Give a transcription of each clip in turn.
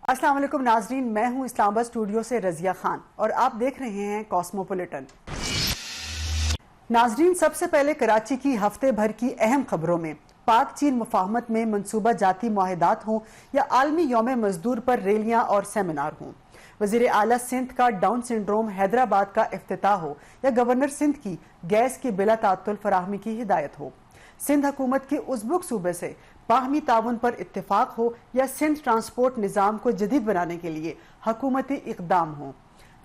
السلام علیکم ناظرین، میں ہوں اسلام آباد اسٹوڈیو سے رضیہ خان اور آپ دیکھ رہے ہیں کاسموپولیٹن۔ ناظرین، سب سے پہلے کراچی کی ہفتے بھر کی اہم خبروں میں پاک چین مفاہمت میں منصوبہ جاتی معاہدات ہوں یا عالمی یوم مزدور پر ریلیاں اور سیمینار ہوں، وزیر اعلیٰ سندھ کا ڈاؤن سنڈروم حیدرآباد کا افتتاح ہو یا گورنر سندھ کی گیس کی بلا تعطل فراہمی کی ہدایت ہو، سندھ حکومت کی ازبک صوبے سے باہمی تعاون پر اتفاق ہو یا سندھ ٹرانسپورٹ نظام کو جدید بنانے کے لیے حکومتی اقدام ہوں،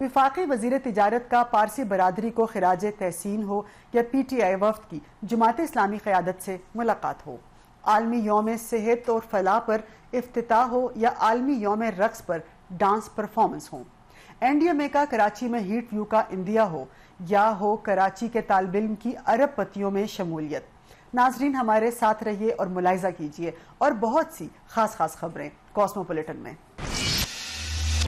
وفاقی وزیر تجارت کا پارسی برادری کو خراج تحسین ہو یا پی ٹی آئی وفد کی جماعت اسلامی قیادت سے ملاقات ہو، عالمی یوم صحت اور فلاح پر افتتاح ہو یا عالمی یوم رقص پر ڈانس پرفارمنس ہوں، این ڈی ایم اے کا کراچی میں ہیٹ ویو کا اندیا ہو یا ہو کراچی کے طالب علم کی ارب پتیوں میں شمولیت۔ ناظرین، ہمارے ساتھ رہیے اور ملاحظہ کیجیے اور بہت سی خاص خبریں کاسموپولیٹن میں۔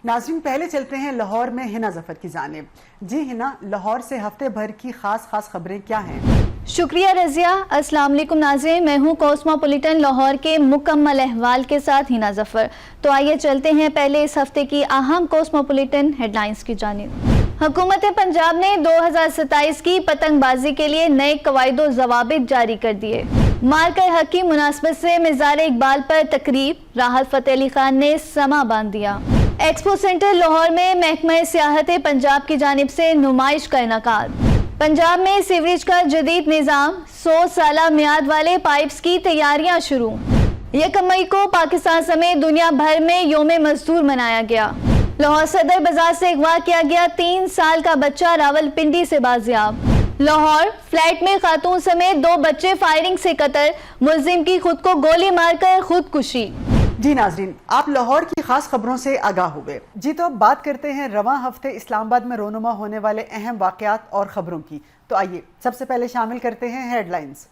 ناظرین، پہلے چلتے ہیں لاہور میں ہنا ظفر کی جانب۔ جی ہنا، لاہور سے ہفتے بھر کی خاص خبریں کیا ہیں؟ شکریہ رضیہ۔ السلام علیکم ناظرین، میں ہوں کاسموپولیٹن لاہور کے مکمل احوال کے ساتھ ہنا ظفر۔ تو آئیے چلتے ہیں پہلے اس ہفتے کی اہم کاسموپولیٹن ہیڈ لائنز کی جانب۔ حکومت پنجاب نے 2027 کی پتنگ بازی کے لیے نئے قواعد و ضوابط جاری کر دیے۔ مارکہ حق کی مناسبت سے مزار اقبال پر تقریب، راحت فتح علی خان نے سما باندھ دیا۔ ایکسپو سینٹر لاہور میں محکمہ سیاحت پنجاب کی جانب سے نمائش کا انعقاد۔ پنجاب میں سیوریج کا جدید نظام، 100 سالہ میعاد والے پائپس کی تیاریاں شروع۔ 1 مئی کو پاکستان سمیت دنیا بھر میں یوم مزدور منایا گیا۔ لاہور صدر بازار سے اغوا کیا گیا 3 سال کا بچہ راولپنڈی سے بازیاب۔ لاہور فلیٹ میں خاتون سمیت 2 بچے فائرنگ سے قتل، ملزم کی خود کو گولی مار کر خودکشی۔ جی ناظرین، آپ لاہور کی خاص خبروں سے آگاہ ہوئے۔ جی تو اب بات کرتے ہیں رواں ہفتے اسلام آباد میں رونما ہونے والے اہم واقعات اور خبروں کی۔ تو آئیے سب سے پہلے شامل کرتے ہیں ہیڈ لائنز۔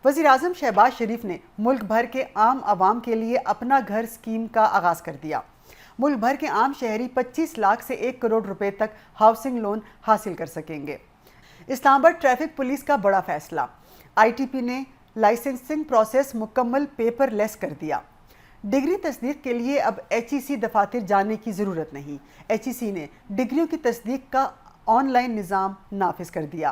وزیر اعظم شہباز شریف نے ملک بھر کے عام عوام کے لیے اپنا گھر اسکیم کا آغاز کر دیا۔ ملک بھر کے عام شہری 25 لاکھ سے 1 کروڑ روپے تک ہاؤسنگ لون حاصل کر سکیں گے۔ اسلام آباد ٹریفک پولیس کا بڑا فیصلہ، آئی ٹی پی نے لائسنسنگ پروسیس مکمل پیپر لیس کر دیا۔ ڈگری تصدیق کے لیے اب ایچ ای سی دفاتر جانے کی ضرورت نہیں، ایچ ای سی نے ڈگریوں کی تصدیق کا آن لائن نظام نافذ کر دیا۔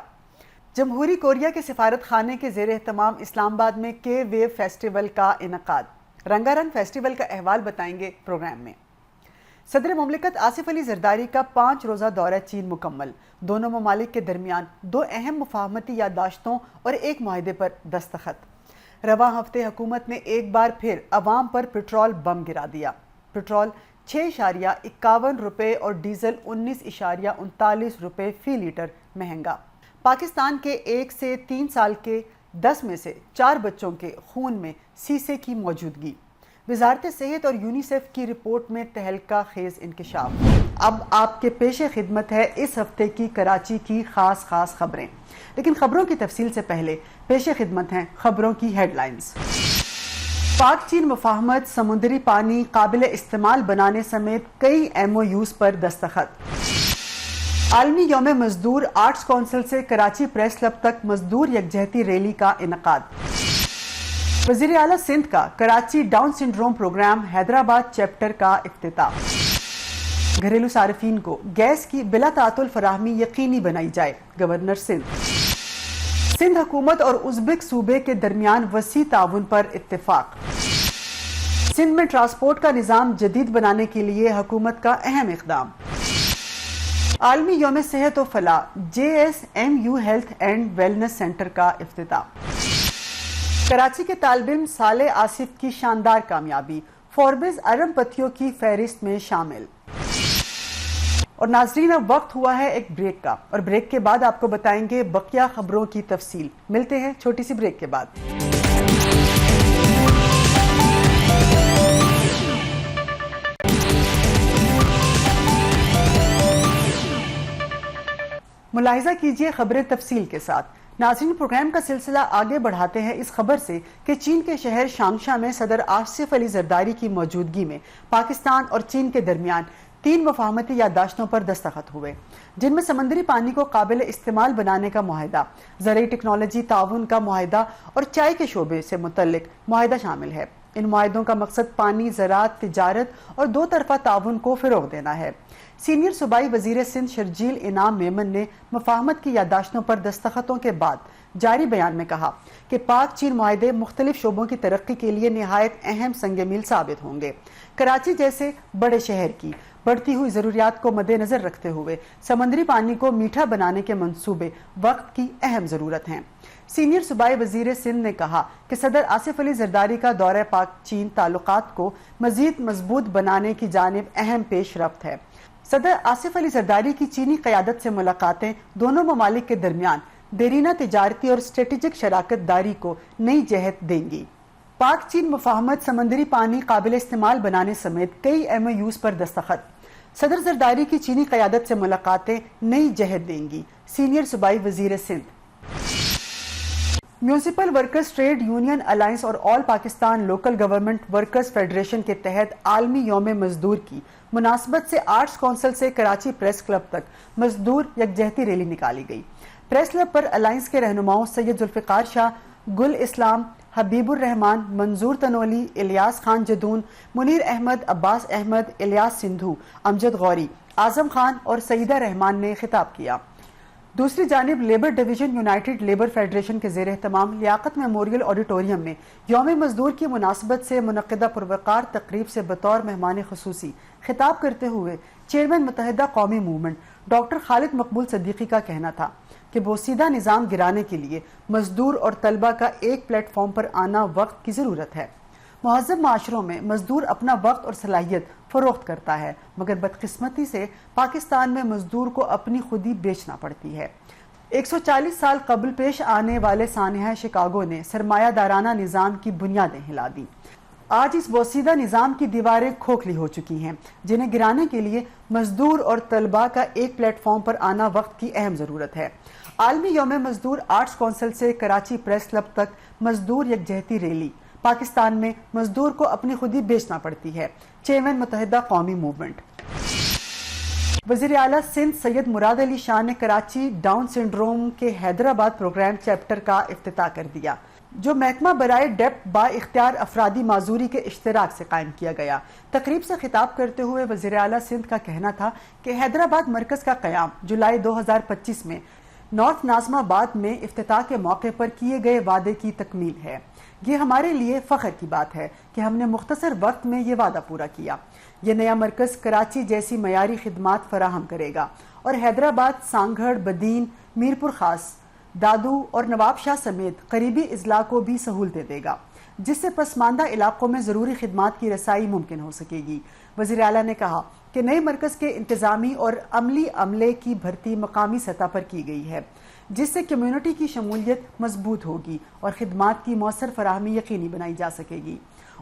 جمہوری کوریا کے سفارت خانے کے زیر اہتمام اسلام آباد میں کے ویو فیسٹیول کا انعقاد۔ رنگا رنگ فیسٹیول کا احوال بتائیں گے پروگرام میں۔ صدر مملکت آصف علی زرداری کا 5 روزہ دورہ چین مکمل، دونوں ممالک کے درمیان 2 اہم مفاہمتی یادداشتوں اور 1 معاہدے پر دستخط۔ رواں ہفتے حکومت نے ایک بار پھر عوام پر پیٹرول بم گرا دیا۔ پیٹرول 6.51 روپے اور ڈیزل 19.39 روپے فی لیٹر مہنگا۔ پاکستان کے 1 سے 3 سال کے 10 میں سے 4 بچوں کے خون میں سیسے کی موجودگی۔ وزارت صحت اور یونیسیف کی رپورٹ میں تہلکہ خیز انکشاف۔ اب آپ کے پیش خدمت ہے اس ہفتے کی کراچی کی خاص خبریں، لیکن خبروں کی تفصیل سے پہلے پیش خدمت ہیں خبروں کی ہیڈ لائنز۔ پاک چین مفاہمت، سمندری پانی قابل استعمال بنانے سمیت کئی ایم او یوز پر دستخط۔ عالمی یوم مزدور، آرٹس کونسل سے کراچی پریس کلب تک مزدور یکجہتی ریلی کا انعقاد۔ وزیر اعلیٰ سندھ کا Karachi Down syndrome programme Hyderabad chapter کا افتتاح۔ گھریلو صارفین کو گیس کی بلا تعطل فراہمی یقینی بنائی جائے، گورنر سندھ حکومت اور ازبک صوبے کے درمیان وسیع تعاون پر اتفاق۔ سندھ میں ٹرانسپورٹ کا نظام جدید بنانے کے لیے حکومت کا اہم اقدام۔ عالمی یوم صحت و فلاح، J S M U health and wellness centre کا افتتاح۔ کراچی کے طالب علم صالح آصف کی شاندار کامیابی، فوربز ارب پتیوں کی فہرست میں شامل۔ اور ناظرین، اب وقت ہوا ہے ایک بریک کا، اور بریک کے بعد آپ کو بتائیں گے بقیہ خبروں کی تفصیل۔ ملتے ہیں چھوٹی سی بریک کے بعد۔ ملاحظہ کیجئے خبریں تفصیل کے ساتھ۔ ناظرین، پروگرام کا سلسلہ آگے بڑھاتے ہیں اس خبر سے کہ چین کے شہر شانگشا میں صدر آصف علی زرداری کی موجودگی میں پاکستان اور چین کے درمیان 3 مفاہمتی یادداشتوں پر دستخط ہوئے، جن میں سمندری پانی کو قابل استعمال بنانے کا معاہدہ، زرعی ٹیکنالوجی تعاون کا معاہدہ اور چائے کے شعبے سے متعلق معاہدہ شامل ہے۔ ان معاہدوں کا مقصد پانی، زراعت، تجارت اور دو طرفہ تعاون کو فروغ دینا ہے۔ سینئر صوبائی وزیر سندھ شرجیل انعام میمن نے مفاہمت کی یادداشتوں پر دستخطوں کے بعد جاری بیان میں کہا کہ پاک چین معاہدے مختلف شعبوں کی ترقی کے لیے نہایت اہم سنگ میل ثابت ہوں گے۔ کراچی جیسے بڑے شہر کی بڑھتی ہوئی ضروریات کو مد نظر رکھتے ہوئے سمندری پانی کو میٹھا بنانے کے منصوبے وقت کی اہم ضرورت ہیں۔ سینئر صوبائی وزیر سندھ نے کہا کہ صدر آصف علی زرداری کا دورہ پاک چین تعلقات کو مزید مضبوط بنانے کی جانب اہم پیش رفت ہے۔ صدر آصف علی زرداری کی چینی قیادت سے ملاقاتیں دونوں ممالک کے درمیان دیرینہ تجارتی اور اسٹریٹجک شراکت داری کو نئی جہت دیں گی۔ پاک چین مفاہمت سمندری پانی قابل استعمال بنانے سمیت کئی MOUs پر دستخط۔ صدر زرداری کی چینی قیادت سے ملاقاتیں نئی جہت دیں گی۔ سینئر صوبائی وزیر Sindh. Municipal workers trade union alliance اور all Pakistan local government workers federation کے تحت عالمی یوم مزدور کی مناسبت سے آرٹس کونسل سے کراچی پریس کلب تک مزدور یکجہتی ریلی نکالی گئی۔ پریس کلب پر الائنس کے رہنماؤں سید ذوالفقار شاہ، گل اسلام، حبیب الرحمان، منظور تنولی، الیاس خان جدون، منیر احمد، عباس احمد، الیاس سندھو، امجد غوری، اعظم خان اور سیدہ رحمان نے خطاب کیا۔ دوسری جانب labour division United labour federation کے زیر اہتمام لیاقت میموریل آڈیٹوریم میں یوم مزدور کی مناسبت سے منعقدہ پروقار تقریب سے بطور مہمان خصوصی خطاب کرتے ہوئے چیئرمین متحدہ قومی موومنٹ ڈاکٹر خالد مقبول صدیقی کا کہنا تھا کہ بوسیدہ نظام گرانے کے لیے مزدور اور طلبہ کا ایک پلیٹ فارم پر آنا وقت کی ضرورت ہے۔ مہذب معاشروں میں مزدور اپنا وقت اور صلاحیت فروخت کرتا ہے، مگر بدقسمتی سے پاکستان میں مزدور کو اپنی خودی بیچنا پڑتی ہے۔ 140 سال قبل پیش آنے والے سانحہ شکاگو نے سرمایہ دارانہ نظام کی بنیادیں ہلا دی۔ آج اس بوسیدہ نظام کی دیواریں کھوکھلی ہو چکی ہیں، جنہیں گرانے کے لیے مزدور اور طلباء کا ایک پلیٹ فارم پر آنا وقت کی اہم ضرورت ہے۔ عالمی یوم مزدور آرٹس کونسل سے کراچی پریس کلب تک مزدور یکجہتی ریلی۔ پاکستان میں مزدور کو اپنی خودی بیچنا پڑتی ہے، چیئرمین متحدہ قومی موومنٹ۔ وزیر اعلیٰ سندھ سید مراد علی شاہ نے کراچی ڈاؤن سنڈروم کے حیدرآباد پروگرام چیپٹر کا افتتاح کر دیا، جو محکمہ برائے ڈیف با اختیار افرادی معذوری کے اشتراک سے قائم کیا گیا۔ تقریب سے خطاب کرتے ہوئے وزیر اعلیٰ سندھ کا کہنا تھا کہ حیدرآباد مرکز کا قیام جولائی 2025 میں نارتھ ناظم آباد میں افتتاح کے موقع پر کیے گئے وعدے کی تکمیل ہے۔ یہ ہمارے لیے فخر کی بات ہے کہ ہم نے مختصر وقت میں یہ وعدہ پورا کیا۔ یہ نیا مرکز کراچی جیسی معیاری خدمات فراہم کرے گا اور حیدرآباد، سانگھڑ، بدین، میرپور خاص، دادو اور نواب شاہ سمیت قریبی اضلاع کو بھی سہولتیں دے گا، جس سے پسماندہ علاقوں میں ضروری خدمات کی رسائی ممکن ہو سکے گی۔ وزیر اعلیٰ نے کہا کہ نئے مرکز کے انتظامی اور عملی عملے کی بھرتی مقامی سطح پر کی گئی ہے، جس سے کمیونٹی کی شمولیت مضبوط ہوگی اور خدمات کی مؤثر فراہمی یقینی بنائی جا سکے گی۔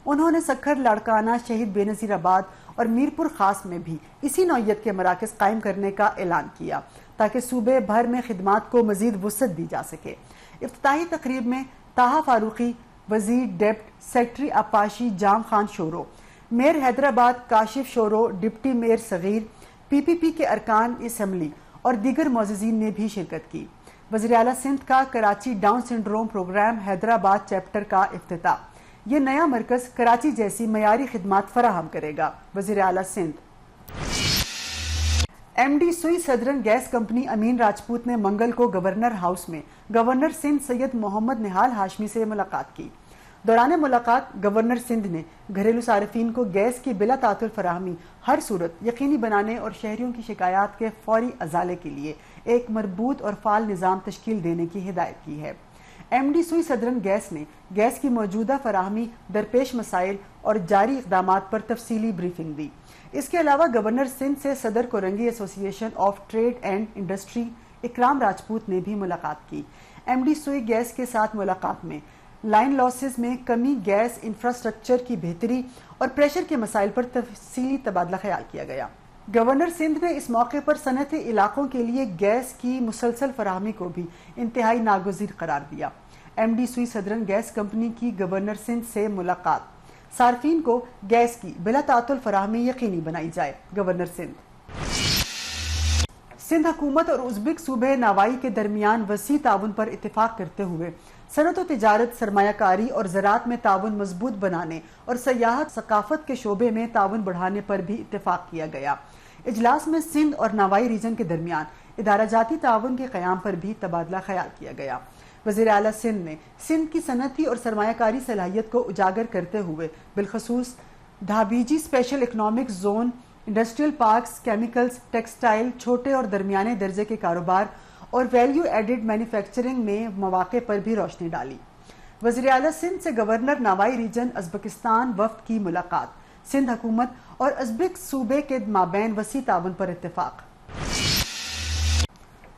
انہوں نے سکھر، لاڑکانہ، شہید بے نظیر آباد اور میرپور خاص میں بھی اسی نوعیت کے مراکز قائم کرنے کا اعلان کیا تاکہ صوبے بھر میں خدمات کو مزید وسعت دی جا سکے۔ افتتاحی تقریب میں طاہا فاروقی، وزیر ڈپٹ سیکٹری آبپاشی جام Khan Shoro, mayor Hyderabad Kashif Shoro, deputy mayor صغیر، PPP کے ارکان اسمبلی اور دیگر معززین نے بھی شرکت کی۔ وزیر اعلیٰ سندھ کا Karachi Down syndrome programme Hyderabad chapter کا افتتاح۔ یہ نیا مرکز کراچی جیسی معیاری خدمات فراہم کرے گا۔ وزیر اعلیٰ سندھ۔ MD سوئی سدرن گیس کمپنی امین راجپوت نے منگل کو گورنر ہاؤس میں گورنر سندھ سید محمد نہال ہاشمی سے ملاقات کی۔ دوران ملاقات گورنر سندھ نے گھریلو صارفین کو گیس کی بلا تعطل فراہمی ہر صورت یقینی بنانے اور شہریوں کی شکایات کے فوری ازالے کے لیے ایک مربوط اور فعال نظام تشکیل دینے کی ہدایت کی ہے۔ MD سوئی سدرن گیس نے گیس کی موجودہ فراہمی، درپیش مسائل اور جاری اقدامات پر تفصیلی بریفنگ دی۔ اس کے علاوہ گورنر سندھ سے صدر کورنگی ایسوسی ایشن آف ٹریڈ اینڈ انڈسٹری اکرام راجپوت نے بھی ملاقات کی۔ MD سوئی گیس کے ساتھ ملاقات میں لائن لاسز میں کمی، گیس انفراسٹرکچر کی بہتری اور پریشر کے مسائل پر تفصیلی تبادلہ خیال کیا گیا۔ گورنر سندھ نے اس موقع پر صنعتی علاقوں کے لیے گیس کی مسلسل فراہمی کو بھی انتہائی ناگزیر قرار دیا۔ MD سوئی سدرن گیس کمپنی کی گورنر سندھ سے ملاقات۔ صارفین کو گیس کی بلا تعطل فراہمی یقینی بنائی جائے۔ گورنر سندھ حکومت اور ازبک صوبے ناوائی کے درمیان وسیع تعاون پر اتفاق کرتے ہوئے صنعت و تجارت، سرمایہ کاری اور زراعت میں تعاون مضبوط بنانے اور سیاحت ثقافت کے شعبے میں تعاون بڑھانے پر بھی اتفاق کیا گیا۔ اجلاس میں سندھ اور ناوائی ریجن کے درمیان ادارہ جاتی تعاون کے قیام پر بھی تبادلہ خیال کیا گیا۔ وزیر اعلیٰ سندھ نے سندھ کی صنعتی اور سرمایہ کاری صلاحیت کو اجاگر کرتے ہوئے بالخصوص Dhabeji special economic zone, industrial parks, chemicals, textile, چھوٹے اور درمیانے درجے کے کاروبار اور ویلیو ایڈڈ مینوفیکچرنگ میں مواقع پر بھی روشنی ڈالی۔ وزیر اعلیٰ سندھ سے گورنر ناوائی ریجن ازبکستان وفد کی ملاقات، سندھ حکومت اور ازبک صوبے کے مابین وسیع تعاون پر اتفاق۔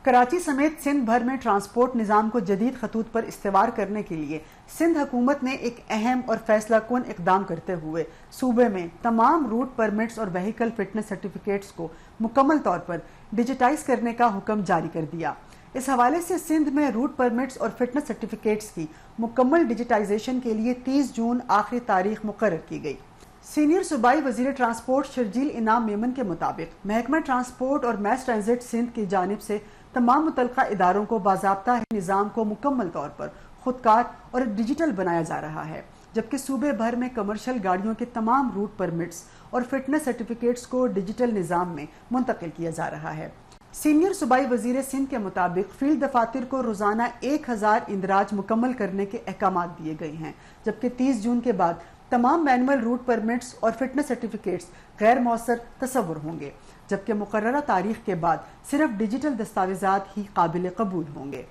کراچی سمیت سندھ بھر میں ٹرانسپورٹ نظام کو جدید خطوط پر استوار کرنے کے لیے سندھ حکومت نے ایک اہم اور فیصلہ کن اقدام کرتے ہوئے صوبے میں تمام روٹ پرمٹس اور وہیکل فٹنس سرٹیفکیٹس کو مکمل طور پر ڈیجیٹائز کرنے کا حکم جاری کر دیا۔ اس حوالے سے سندھ میں روٹ پرمٹس اور فٹنس سرٹیفکیٹس کی مکمل ڈیجیٹائزیشن کے لیے 30 جون آخری تاریخ مقرر کی گئی۔ سینئر صوبائی وزیر ٹرانسپورٹ شرجیل انعام میمن کے مطابق محکمہ ٹرانسپورٹ اور میس ٹرانزٹ سندھ کی جانب سے تمام متعلقہ اداروں کو باضابطہ نظام کو مکمل طور پر خودکار اور ڈیجیٹل بنایا جا رہا ہے، جبکہ صوبے بھر میں کمرشل گاڑیوں کے تمام روٹ پرمٹس اور فٹنس سرٹیفکیٹس کو ڈیجیٹل نظام میں منتقل کیا جا رہا ہے۔ سینئر صوبائی وزیر سندھ کے مطابق فیلڈ دفاتر کو روزانہ 1000 اندراج مکمل کرنے کے احکامات دیے گئے ہیں، جبکہ 30 جون کے بعد تمام مینول روٹ پرمٹس اور فٹنس سرٹیفکیٹس غیر مؤثر تصور ہوں گے، جبکہ مقررہ تاریخ کے بعد صرف ڈیجیٹل دستاویزات ہی قابل قبول ہوں گے۔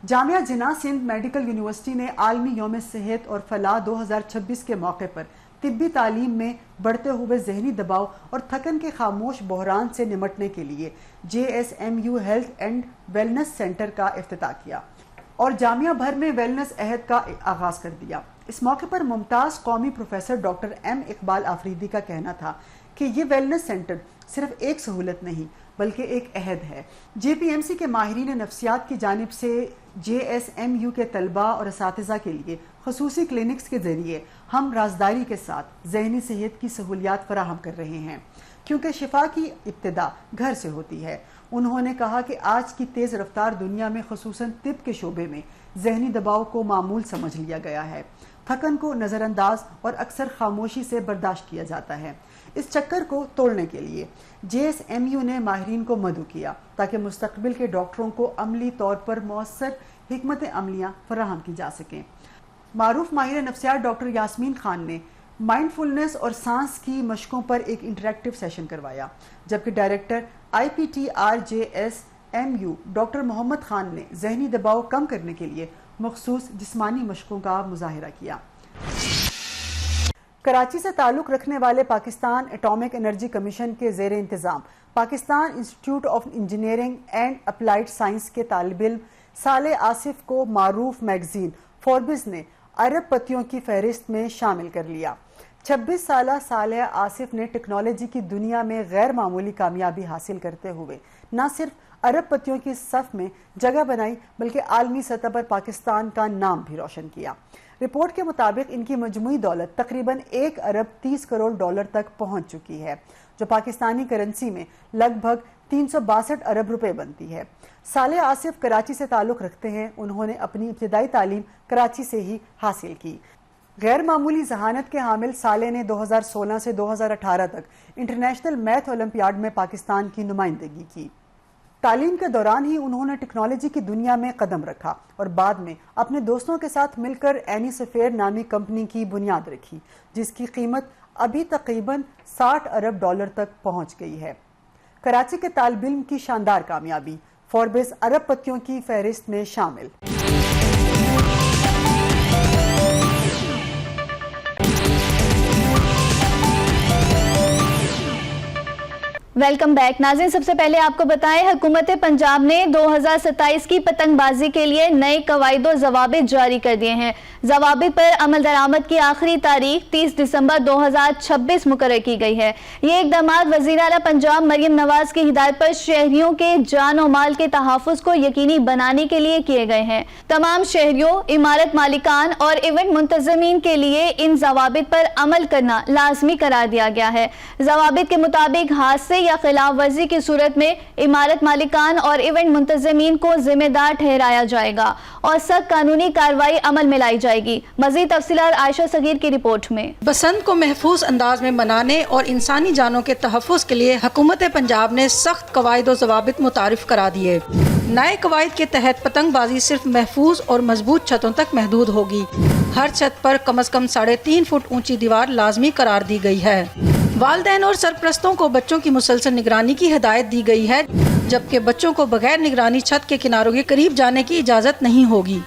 جامعہ جناح سندھ میڈیکل یونیورسٹی نے عالمی یوم صحت اور فلاح 2026 کے موقع پر طبی تعلیم میں بڑھتے ہوئے ذہنی دباؤ اور تھکن کے خاموش بحران سے نمٹنے کے لیے JSMU health and wellness centre کا افتتاح کیا اور جامعہ بھر میں ویلنس عہد کا آغاز کر دیا۔ اس موقع پر ممتاز قومی professor doctor M Iqbal Afridi کا کہنا تھا کہ یہ ویلنس سینٹر صرف ایک سہولت نہیں بلکہ ایک عہد ہے۔ JPMC کے ماہرین نفسیات کی جانب سے JSMU کے طلباء اور اساتذہ کے لیے خصوصی کلینکس کے ذریعے ہم رازداری کے ساتھ ذہنی صحت کی سہولیات فراہم کر رہے ہیں، کیونکہ شفا کی ابتدا گھر سے ہوتی ہے۔ انہوں نے کہا کہ آج کی تیز رفتار دنیا میں خصوصاً طب کے شعبے میں ذہنی دباؤ کو معمول سمجھ لیا گیا ہے، تھکن کو نظر انداز اور اکثر خاموشی سے برداشت کیا جاتا ہے۔ اس چکر کو توڑنے کے لیے JSMU نے ماہرین کو مدعو کیا تاکہ مستقبل کے ڈاکٹروں کو عملی طور پر مؤثر حکمت عملیاں فراہم کی جا سکیں۔ معروف ماہر نفسیات ڈاکٹر یاسمین خان نے مائنڈ فلنس اور سانس کی مشقوں پر ایک انٹریکٹیو سیشن کروایا، جبکہ director IPTRJSMU doctor Muhammad Khan نے ذہنی دباؤ کم کرنے کے لیے مخصوص جسمانی مشقوں کا مظاہرہ کیا۔ کراچی سے تعلق رکھنے والے پاکستان ایٹامک انرجی کمیشن کے زیر انتظام Pakistan institute of engineering and applied science کے طالب علم صالح آصف کو معروف میگزین فوربس نے ارب پتیوں کی فہرست میں شامل کر لیا۔ 26 سالہ صالح آصف نے ٹیکنالوجی کی دنیا میں غیر معمولی کامیابی حاصل کرتے ہوئے نہ صرف ارب پتیوں کی صف میں جگہ بنائی بلکہ عالمی سطح پر پاکستان کا نام بھی روشن کیا۔ رپورٹ کے مطابق ان کی مجموعی دولت تقریباً 1 ارب 30 کروڑ ڈالر تک پہنچ چکی ہے، جو پاکستانی کرنسی میں لگ بھگ 362 ارب روپے بنتی ہے۔ صالح آصف کراچی سے تعلق رکھتے ہیں۔ انہوں نے اپنی ابتدائی تعلیم کراچی سے ہی حاصل کی۔ غیر معمولی ذہانت کے حامل صالح نے 2016 سے 2018 تک انٹرنیشنل میتھ اولمپیاڈ میں پاکستان کی نمائندگی کی۔ تعلیم کے دوران ہی انہوں نے ٹیکنالوجی کی دنیا میں قدم رکھا اور بعد میں اپنے دوستوں کے ساتھ مل کر اینی سفیر نامی کمپنی کی بنیاد رکھی، جس کی قیمت ابھی تقریباً 60 ارب ڈالر تک پہنچ گئی ہے۔ کراچی کے طالب علم کی شاندار کامیابی فوربس ارب پتیوں کی فہرست میں شامل۔ ویلکم بیک ناظرین، سب سے پہلے آپ کو بتائیں حکومت پنجاب نے 2027 کی پتنگ بازی کے لیے نئے قواعد و ضوابط جاری کر دیے ہیں۔ ضوابط پر عمل درآمد کی آخری تاریخ 30 دسمبر 2026 مقرر کی گئی ہے۔ یہ اقدامات وزیر اعلیٰ پنجاب مریم نواز کی ہدایت پر شہریوں کے جان و مال کے تحفظ کو یقینی بنانے کے لیے کیے گئے ہیں۔ تمام شہریوں، عمارت مالکان اور ایونٹ منتظمین کے لیے ان ضوابط پر عمل کرنا لازمی قرار دیا گیا ہے۔ ضوابط کے مطابق حادثے یا یا خلاف ورزی کی صورت میں عمارت مالکان اور ایونٹ منتظمین کو ذمہ دار ٹھہرایا جائے گا اور سخت قانونی کارروائی عمل میں لائی جائے گی۔ مزید تفصیلات عائشہ صغیر کی رپورٹ میں۔ بسنت کو محفوظ انداز میں منانے اور انسانی جانوں کے تحفظ کے لیے حکومت پنجاب نے سخت قواعد و ضوابط متعارف کرا دیے۔ نئے قواعد کے تحت پتنگ بازی صرف محفوظ اور مضبوط چھتوں تک محدود ہوگی۔ ہر چھت پر کم از کم 3.5 فٹ اونچی دیوار لازمی قرار دی گئی ہے۔ والدین اور سرپرستوں کو بچوں کی مسلسل نگرانی کی ہدایت دی گئی ہے، جبکہ بچوں کو بغیر نگرانی چھت کے کناروں کے قریب جانے کی اجازت نہیں ہوگی۔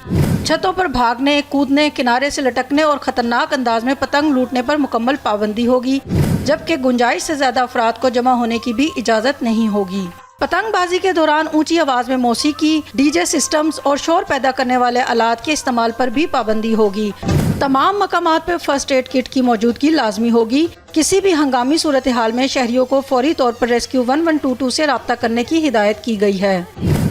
چھتوں پر بھاگنے، کودنے، کنارے سے لٹکنے اور خطرناک انداز میں پتنگ لوٹنے پر مکمل پابندی ہوگی، جبکہ گنجائش سے زیادہ افراد کو جمع ہونے کی بھی اجازت نہیں ہوگی۔ پتنگ بازی کے دوران اونچی آواز میں موسیقی، ڈی جے سسٹمز اور شور پیدا کرنے والے آلات کے استعمال پر بھی پابندی ہوگی۔ تمام مقامات پر فرسٹ ایڈ کٹ کی موجودگی لازمی ہوگی۔ کسی بھی ہنگامی صورتحال میں شہریوں کو فوری طور پر ریسکیو 1122 سے رابطہ کرنے کی ہدایت کی گئی ہے۔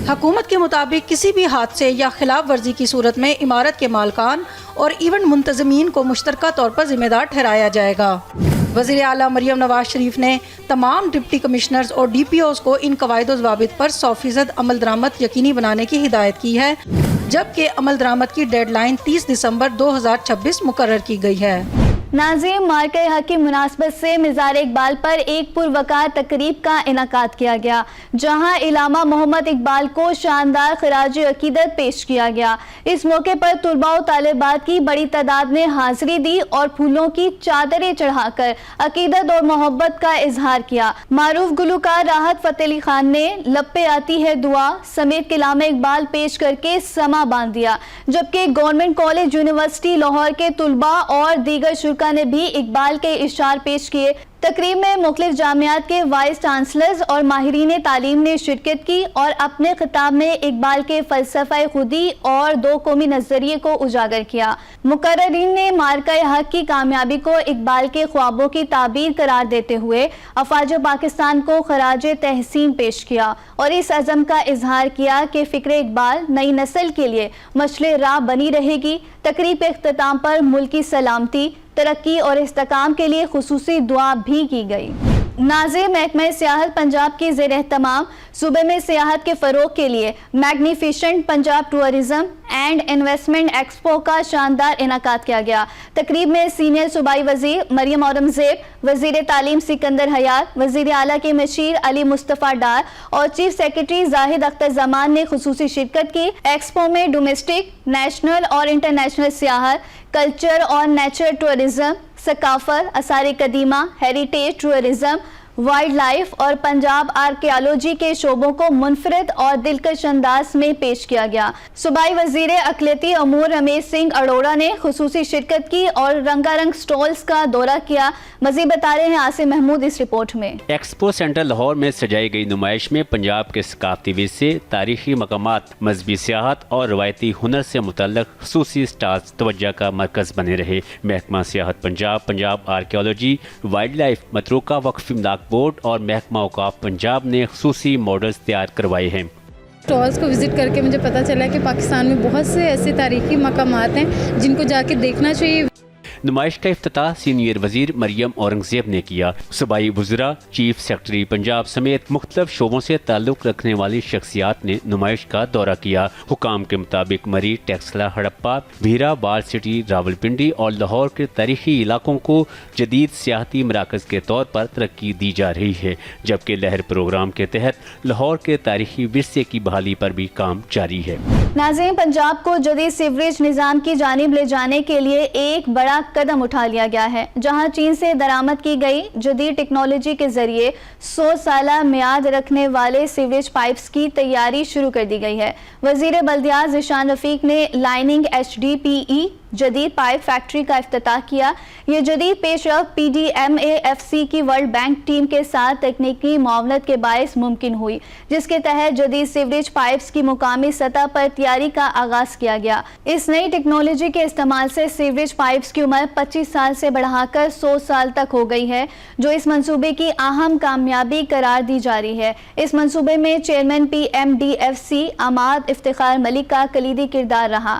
حکومت کے مطابق کسی بھی حادثے یا خلاف ورزی کی صورت میں عمارت کے مالکان اور ایونٹ منتظمین کو مشترکہ طور پر ذمہ دار ٹھہرایا جائے گا۔ وزیر اعلیٰ مریم نواز شریف نے تمام ڈپٹی کمشنرز اور ڈی پی اوز کو ان قواعد و ضوابط پر 100% عمل درآمد یقینی بنانے کی ہدایت کی ہے، جبکہ عمل درآمد کی ڈیڈ لائن 30 دسمبر 2026 مقرر کی گئی ہے۔ ناظرین، مارکہ حق کی مناسبت سے مزار اقبال پر ایک پروقار تقریب کا انعقاد کیا گیا، جہاں علامہ محمد اقبال کو شاندار خراج عقیدت پیش کیا گیا۔ اس موقع پر طلباء و طالبات کی بڑی تعداد نے حاضری دی اور پھولوں کی چادریں چڑھا کر عقیدت اور محبت کا اظہار کیا۔ معروف گلوکار راحت فتح علی خان نے لب پہ آتی ہے دعا سمیت کلام اقبال پیش کر کے سما باندھ دیا، جبکہ گورنمنٹ کالج یونیورسٹی لاہور کے طلباء اور دیگر شرکا نے بھی اقبال کے اشعار پیش کیے۔ تقریب میں مختلف جامعات کے وائس چانسلرز اور ماہرین تعلیم نے شرکت کی اور اپنے خطاب میں اقبال کے فلسفہ خودی اور دو قومی نظریے کو اجاگر کیا۔ مقررین نے مارکہ حق کی کامیابی کو اقبال کے خوابوں کی تعبیر قرار دیتے ہوئے افواج پاکستان کو خراج تحسین پیش کیا اور اس عزم کا اظہار کیا کہ فکر اقبال نئی نسل کے لیے مشعل راہ بنی رہے گی۔ تقریب کے اختتام پر ملکی سلامتی، ترقی اور استحکام کے لیے خصوصی دعا بھی کی گئی۔ ناظرین، محکمہ سیاحت پنجاب کی زیر اہتمام صوبے میں سیاحت کے فروغ کے لیے magnificent Punjab tourism and investment expo کا شاندار انعقاد کیا گیا۔ تقریب میں سینئر صوبائی وزیر مریم اورنگزیب، وزیر تعلیم سکندر حیات، وزیر اعلیٰ کے مشیر علی مصطفیٰ ڈار اور چیف سیکرٹری زاہد اختر زمان نے خصوصی شرکت کی۔ ایکسپو میں ڈومیسٹک، نیشنل اور انٹرنیشنل سیاحت، کلچر اور نیچر ٹورزم، ثقافت، آثار قدیمہ، ہیریٹیج ٹورزم، وائلڈ لائف اور پنجاب آرکیالوجی کے شعبوں کو منفرد اور دلکش انداز میں پیش کیا گیا۔ صوبائی وزیر اقلیتی امور رمیش سنگھ اروڑہ نے خصوصی شرکت کی اور رنگا رنگ سٹالز کا دورہ کیا۔ مزید بتا رہے ہیں عاصم محمود اس رپورٹ میں۔ ایکسپو سینٹر لاہور میں سجائی گئی نمائش میں پنجاب کے ثقافتی ورثے، تاریخی مقامات، مذہبی سیاحت اور روایتی ہنر سے متعلق خصوصی سٹالز توجہ کا مرکز بنے رہے۔ محکمہ سیاحت Punjab, Punjab archaeology, wildlife, متروکہ وقف املاک بورڈ اور محکمہ اوقاف پنجاب نے خصوصی ماڈلز تیار کروائے ہیں۔ اسٹالس کو وزٹ کر کے مجھے پتہ چلا کہ پاکستان میں بہت سے ایسے تاریخی مقامات ہیں جن کو جا کے دیکھنا چاہیے۔ نمائش کا افتتاح سینئر وزیر مریم اورنگزیب نے کیا۔ صوبائی وزراء، چیف سیکرٹری پنجاب سمیت مختلف شعبوں سے تعلق رکھنے والی شخصیات نے نمائش کا دورہ کیا۔ حکام کے مطابق مری، ٹیکسلا، ہڑپا، بھیرا، بال سٹی، راولپنڈی اور لاہور کے تاریخی علاقوں کو جدید سیاحتی مراکز کے طور پر ترقی دی جا رہی ہے، جبکہ لہر پروگرام کے تحت لاہور کے تاریخی ورثے کی بحالی پر بھی کام جاری ہے۔ ناظرین، پنجاب کو جدید سیوریج نظام کی جانب لے جانے کے لیے ایک بڑا قدم اٹھا لیا گیا ہے، جہاں چین سے درآمد کی گئی جدید ٹیکنالوجی کے ذریعے 100 سالہ میعاد رکھنے والے سیوریج پائپس کی تیاری شروع کر دی گئی ہے۔ وزیر بلدیات ذیشان رفیق نے لائننگ HDPE جدید پائپ فیکٹری کا افتتاح کیا۔ یہ جدید پیش رفت PDMAFC کی ورلڈ بینک ٹیم کے ساتھ تکنیکی معاونت کے باعث ممکن ہوئی، جس کے تحت جدید سیوریج پائپس کی مقامی سطح پر تیاری کا آغاز کیا گیا۔ اس نئی ٹیکنالوجی کے استعمال سے سیوریج پائپس کی عمر 25 سال سے بڑھا کر 100 سال تک ہو گئی ہے، جو اس منصوبے کی اہم کامیابی قرار دی جا رہی ہے۔ اس منصوبے میں چیئرمین PMDFC عماد افتخار ملک کا کلیدی کردار رہا،